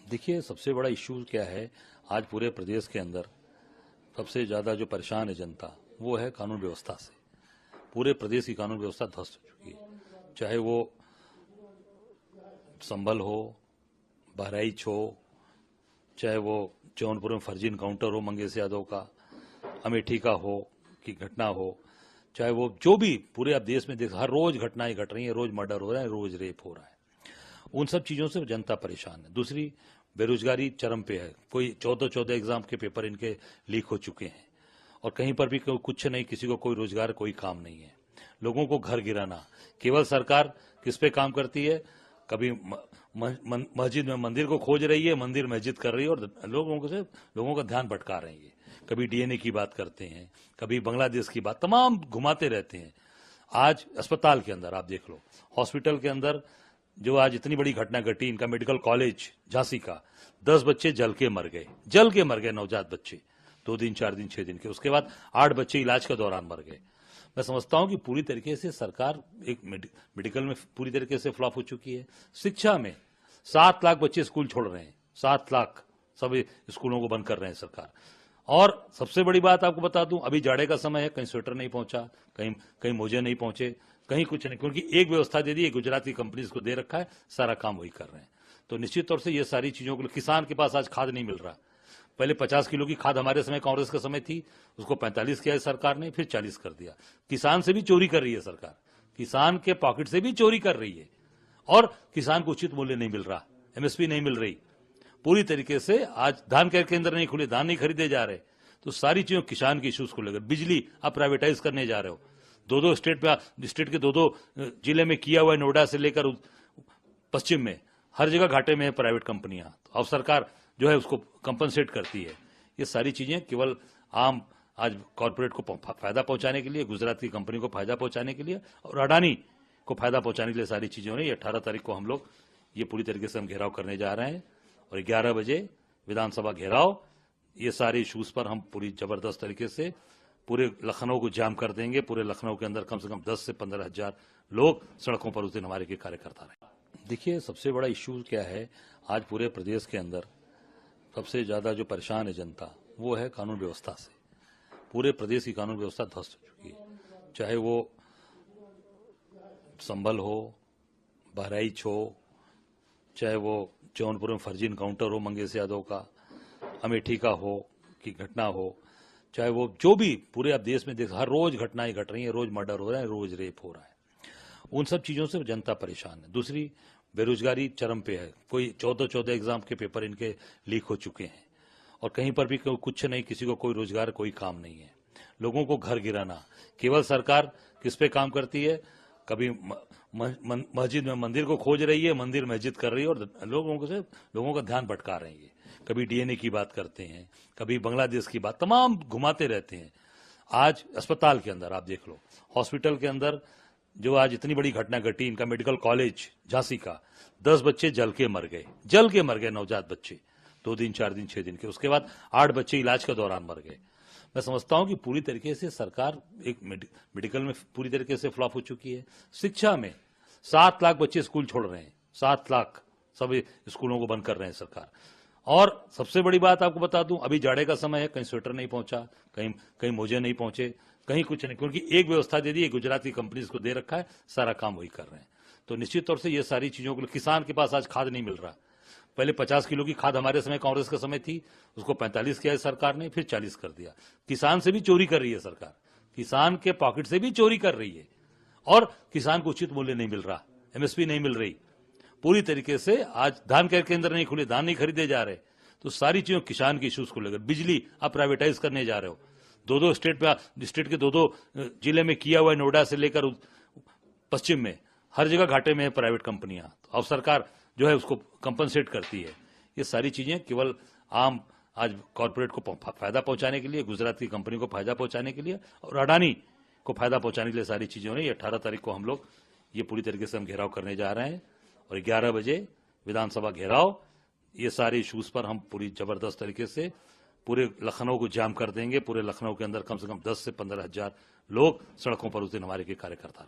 देखिए, सबसे बड़ा इश्यू क्या है, आज पूरे प्रदेश के अंदर सबसे ज़्यादा जो परेशान है जनता, वो है कानून व्यवस्था से। पूरे प्रदेश की कानून व्यवस्था ध्वस्त हो चुकी है, चाहे वो संभल हो, बहराइच हो, चाहे वो जौनपुर में फर्जी इनकाउंटर हो मंगेश यादव का, अमेठी का हो की घटना हो, चाहे वो जो भी पूरे अब देश में हर रोज घटनाएं घट रही हैं, रोज मर्डर हो रहा है, रोज रेप हो रहा है। उन सब चीजों से जनता परेशान है। दूसरी, बेरोजगारी चरम पे है। कोई 14 एग्जाम के पेपर इनके लीक हो चुके हैं और कहीं पर भी कुछ नहीं, किसी को कोई रोजगार, कोई काम नहीं है। लोगों को घर गिराना, केवल सरकार किस पे काम करती है, कभी मस्जिद में मंदिर को खोज रही है, मंदिर मस्जिद कर रही है और लोगों का ध्यान भटका रही है। कभी डीएनए की बात करते हैं, कभी बांग्लादेश की बात, तमाम घुमाते रहते हैं। आज अस्पताल के अंदर आप देख लो, हॉस्पिटल के अंदर जो आज इतनी बड़ी घटना घटी, इनका मेडिकल कॉलेज झांसी का, 10 बच्चे जल के मर गए, नवजात बच्चे, 2 दिन 4 दिन 6 दिन के। उसके बाद 8 बच्चे इलाज के दौरान मर गए। मैं समझता हूं कि पूरी तरीके से सरकार एक मेडिकल में पूरी तरीके से फ्लॉप हो चुकी है। शिक्षा में 7 लाख बच्चे स्कूल छोड़ रहे हैं, 7 लाख सभी स्कूलों को बंद कर रहे हैं सरकार। और सबसे बड़ी बात आपको बता दूं, अभी जाड़े का समय है, कहीं स्वेटर नहीं पहुंचा, कहीं मोजे नहीं पहुंचे, कहीं कुछ नहीं, क्योंकि एक व्यवस्था दे दी है, गुजरात की कंपनीज को दे रखा है, सारा काम वही कर रहे हैं। तो निश्चित तौर से ये सारी चीजों को, किसान के पास आज खाद नहीं मिल रहा। पहले 50 किलो की खाद हमारे समय, कांग्रेस के समय थी, उसको 45 किया है सरकार ने, फिर 40 कर दिया। किसान से भी चोरी कर रही है सरकार, किसान के पॉकेट से भी चोरी कर रही है और किसान को उचित मूल्य नहीं मिल रहा, एमएसपी नहीं मिल रही। पूरी तरीके से आज धान के केंद्र नहीं खुले, धान नहीं खरीदे जा रहे। तो सारी चीजों किसान के इश्यूज को लेकर, बिजली आप प्राइवेटाइज करने जा रहे हो, 2 स्टेट के 2 जिले में किया हुआ है, नोएडा से लेकर पश्चिम में, हर जगह घाटे में है प्राइवेट कंपनियां। अब सरकार जो है उसको कंपनसेट करती है। ये सारी चीजें केवल आम आज कॉर्पोरेट को फायदा पहुंचाने के लिए, गुजरात की कंपनी को फायदा पहुंचाने के लिए और अडानी को फायदा पहुंचाने के लिए सारी चीजें हो रही है। 18 तारीख को हम लोग ये पूरी तरीके से हम घेराव करने जा रहे हैं और 11 बजे विधानसभा घेराव, ये सारे इश्यूज पर हम पूरी जबरदस्त तरीके से पूरे लखनऊ को जाम कर देंगे। पूरे लखनऊ के अंदर कम से कम 10 से 15 हजार लोग सड़कों पर उस दिन हमारे के कार्यकर्ता रहे। देखिए, सबसे बड़ा इश्यू क्या है, आज पूरे प्रदेश के अंदर सबसे ज्यादा जो परेशान है जनता, वो है कानून व्यवस्था से। पूरे प्रदेश की कानून व्यवस्था ध्वस्त हो चुकी है, चाहे वो संभल हो, बहराइच हो, चाहे वो जौनपुर में फर्जी इनकाउंटर हो मंगेश यादव का, अमेठी का हो की घटना हो, चाहे वो जो भी पूरे अब देश में हर रोज घटनाएं घट रही हैं, रोज मर्डर हो रहा है, रोज रेप हो रहा है। उन सब चीजों से जनता परेशान है। दूसरी, बेरोजगारी चरम पे है। कोई 14 एग्जाम के पेपर इनके लीक हो चुके हैं और कहीं पर भी कुछ नहीं, किसी को कोई रोजगार, कोई काम नहीं है। लोगों को घर गिराना, केवल सरकार किस पे काम करती है, कभी मस्जिद में मंदिर को खोज रही है, मंदिर मस्जिद कर रही है और लोगों का ध्यान भटका रही है। कभी डीएनए की बात करते हैं, कभी बांग्लादेश की बात, तमाम घुमाते रहते हैं। आज अस्पताल के अंदर आप देख लो, हॉस्पिटल के अंदर जो आज इतनी बड़ी घटना घटी, इनका मेडिकल कॉलेज झांसी का, 10 बच्चे जल के मर गए, नवजात बच्चे, 2 दिन 4 दिन 6 दिन के। उसके बाद 8 बच्चे इलाज के दौरान मर गए। मैं समझता हूं कि पूरी तरीके से सरकार एक मेडिकल में पूरी तरीके से फ्लॉप हो चुकी है। शिक्षा में 7 लाख बच्चे स्कूल छोड़ रहे हैं, 7 लाख सभी स्कूलों को बंद कर रहे हैं सरकार। और सबसे बड़ी बात आपको बता दूं, अभी जाड़े का समय है, कहीं स्वेटर नहीं पहुंचा, कहीं मोजे नहीं पहुंचे, कहीं कुछ नहीं, क्योंकि एक व्यवस्था दे दी है, गुजरात की कंपनीज को दे रखा है, सारा काम वही कर रहे हैं। तो निश्चित तौर से ये सारी चीजों को, किसान के पास आज खाद नहीं मिल रहा। पहले 50 किलो की खाद हमारे समय, कांग्रेस के समय थी, उसको 45 किया है सरकार ने, फिर 40 कर दिया। किसान से भी चोरी कर रही है सरकार, किसान के पॉकेट से भी चोरी कर रही है और किसान को उचित मूल्य नहीं मिल रहा, एमएसपी नहीं मिल रही। पूरी तरीके से आज धान के केंद्र नहीं खुले, धान नहीं खरीदे जा रहे। तो सारी चीजों किसान के इश्यूज को लेकर, बिजली आप प्राइवेटाइज करने जा रहे हो, 2 स्टेट के 2 जिले में किया हुआ है, नोएडा से लेकर पश्चिम में, हर जगह घाटे में है प्राइवेट कंपनियां। अब सरकार जो है उसको कंपनसेट करती है। ये सारी चीजें केवल आम आज कॉर्पोरेट को फायदा पहुंचाने के लिए, गुजरात की कंपनी को फायदा पहुंचाने के लिए और अडानी को फायदा पहुंचाने के लिए सारी चीजें हो रही है। 18 तारीख को हम लोग ये पूरी तरीके से हम घेराव करने जा रहे हैं और 11 बजे विधानसभा घेराव, ये सारे इश्यूज पर हम पूरी जबरदस्त तरीके से पूरे लखनऊ को जाम कर देंगे। पूरे लखनऊ के अंदर कम से कम 10 से 15 हजार लोग सड़कों पर उस दिन हमारे के कार्यकर्ता रहे।